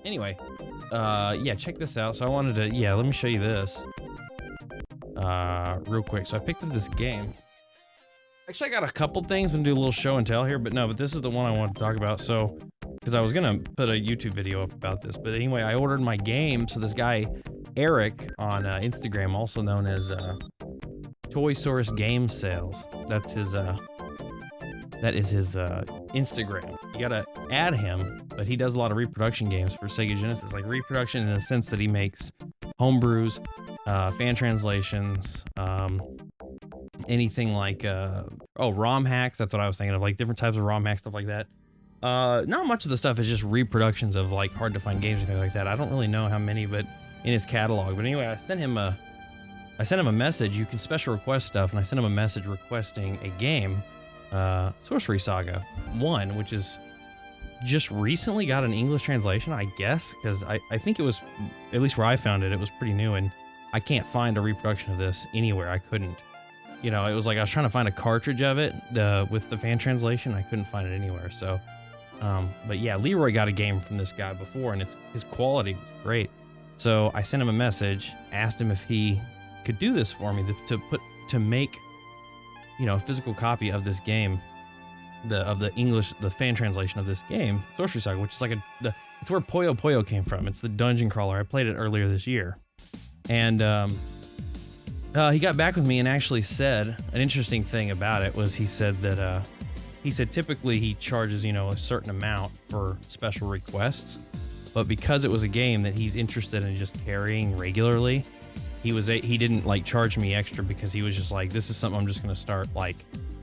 Anyway, yeah, check this out. So I wanted to, yeah, let me show you this real quick. So I picked up this game. Actually, I got a couple things. I'm gonna do a little show and tell here, but no, but this is the one I want to talk about. So, because I was gonna put a YouTube video up about this, but anyway, I ordered my game. So this guy, Eric, on Instagram, also known as Toy Source Game Sales. That's his, that is his Instagram. You gotta add him, but he does a lot of reproduction games for Sega Genesis, like reproduction in the sense that he makes homebrews, fan translations, anything like ROM hacks. That's what I was thinking of, like different types of ROM hacks, stuff like that. Not much of the stuff is just reproductions of like hard to find games or things like that. I don't really know how many, but in his catalog. But anyway, I sent him a message. You can special request stuff, and I sent him a message requesting a game, Sorcery Saga 1, which is just recently got an English translation, I guess, because I think it was, at least where I found it, it was pretty new, and I can't find a reproduction of this anywhere. I couldn't. You know, it was like I was trying to find a cartridge of it with the fan translation. I couldn't find it anywhere. So, but yeah, Leroy got a game from this guy before, and his quality was great. So I sent him a message, asked him if he could do this for me to make, you know, a physical copy of this game, the fan translation of this game, Sorcery Saga, which is like it's where Puyo Puyo came from. It's the dungeon crawler. I played it earlier this year, and he got back with me and actually said an interesting thing about it was he said typically he charges, you know, a certain amount for special requests, but because it was a game that he's interested in just carrying regularly, he didn't like charge me extra because he was just like, this is something I'm just going to start like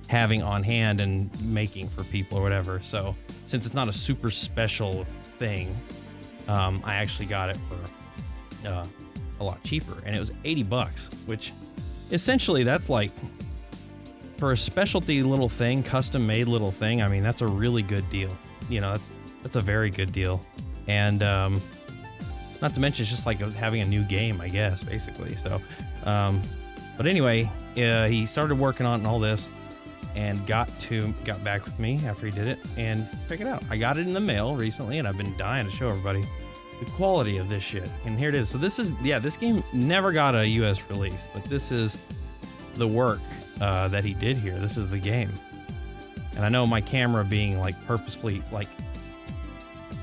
having on hand and making for people or whatever. So since it's not a super special thing, I actually got it for a lot cheaper, and it was $80, which essentially that's like, for a specialty little thing, custom made little thing, I mean, that's a really good deal. You know, that's a very good deal. And not to mention, it's just like having a new game, I guess, basically. So, but anyway, he started working on all this and got back with me after he did it, and check it out. I got it in the mail recently, and I've been dying to show everybody the quality of this shit. And here it is. So this is, yeah, this game never got a US release, but this is the work that he did here. This is the game. And I know my camera being like purposefully like,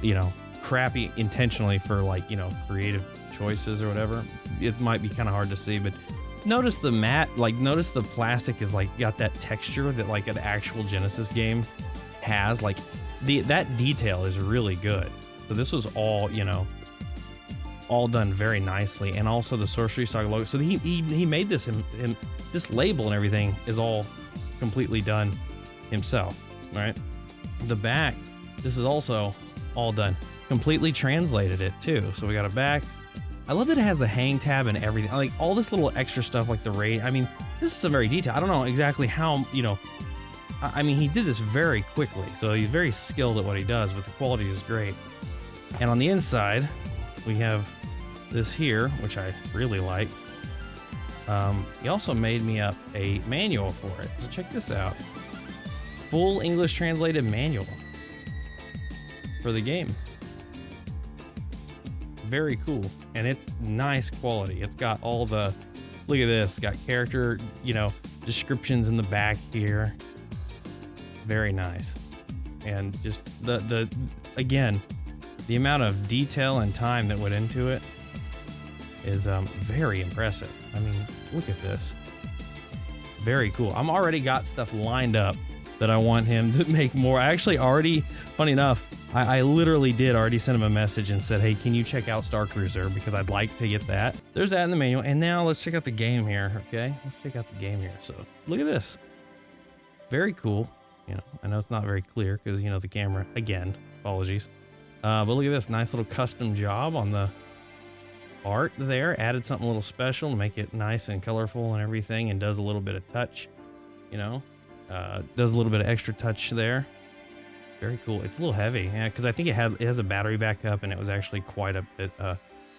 you know, crappy intentionally for like, you know, creative choices or whatever, it might be kind of hard to see, but notice the matte, like notice the plastic is like got that texture that like an actual Genesis game has. Like that detail is really good. So this was all, you know, all done very nicely. And also the Sorcery Saga logo. So he made this, this label and everything is all completely done himself, right? The back, this is also all done. Completely translated it too. So we got a back. I love that it has the hang tab and everything. Like all this little extra stuff like the rate. I mean, this is some very detailed. I don't know exactly how, you know, I mean, he did this very quickly. So he's very skilled at what he does, but the quality is great. And on the inside, we have this here, which I really like. He also made me up a manual for it. So check this out. Full English translated manual for the game. Very cool. And it's nice quality. It's got all the, look at this, it's got character, you know, descriptions in the back here. Very nice. And just again, the amount of detail and time that went into it is very impressive. I mean, look at this. Very cool. I'm already got stuff lined up that I want him to make more. I actually already, funny enough, I literally did already send him a message and said, hey, can you check out Star Cruiser? Because I'd like to get that. There's that in the manual. And now let's check out the game here, okay? Let's check out the game here. So look at this. Very cool. You know, I know it's not very clear because, you know, the camera, again, apologies. But look at this nice little custom job on the art there. Added something a little special to make it nice and colorful and everything, and does a little bit of touch, you know, does a little bit of extra touch there. Very cool. It's a little heavy, yeah, because I think it has a battery backup, and it was actually quite a bit,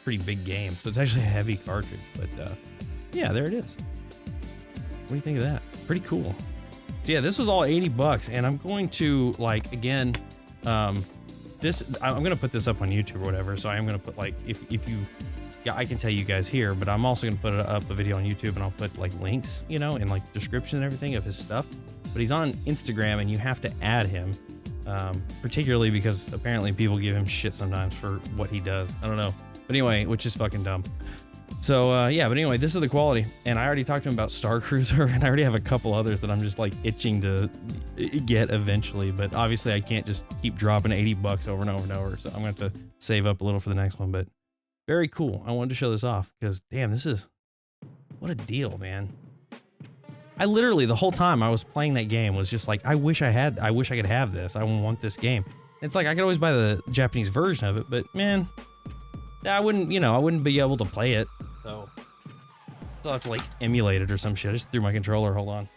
pretty big game. So it's actually a heavy cartridge, but yeah, there it is. What do you think of that? Pretty cool. So yeah, this was all $80, and I'm going to, like, again, this, I'm gonna put this up on YouTube or whatever. So I am gonna put like, if you, yeah, I can tell you guys here, but I'm also gonna put up a video on YouTube and I'll put like links, you know, and like description and everything of his stuff. But he's on Instagram and you have to add him, particularly because apparently people give him shit sometimes for what he does. I don't know. But anyway, which is fucking dumb. So yeah, but anyway, this is the quality, and I already talked to him about Star Cruiser, and I already have a couple others that I'm just like itching to get eventually, but obviously I can't just keep dropping $80 over and over and over, so I'm gonna have to save up a little for the next one. But very cool. I wanted to show this off because damn, this is, what a deal, man. I literally, the whole time I was playing that game was just like, I wish I could have this. I want this game. It's like I could always buy the Japanese version of it, but man, I wouldn't, you know, I wouldn't be able to play it. So I'll have to like emulate it or some shit. I just threw my controller. Hold on.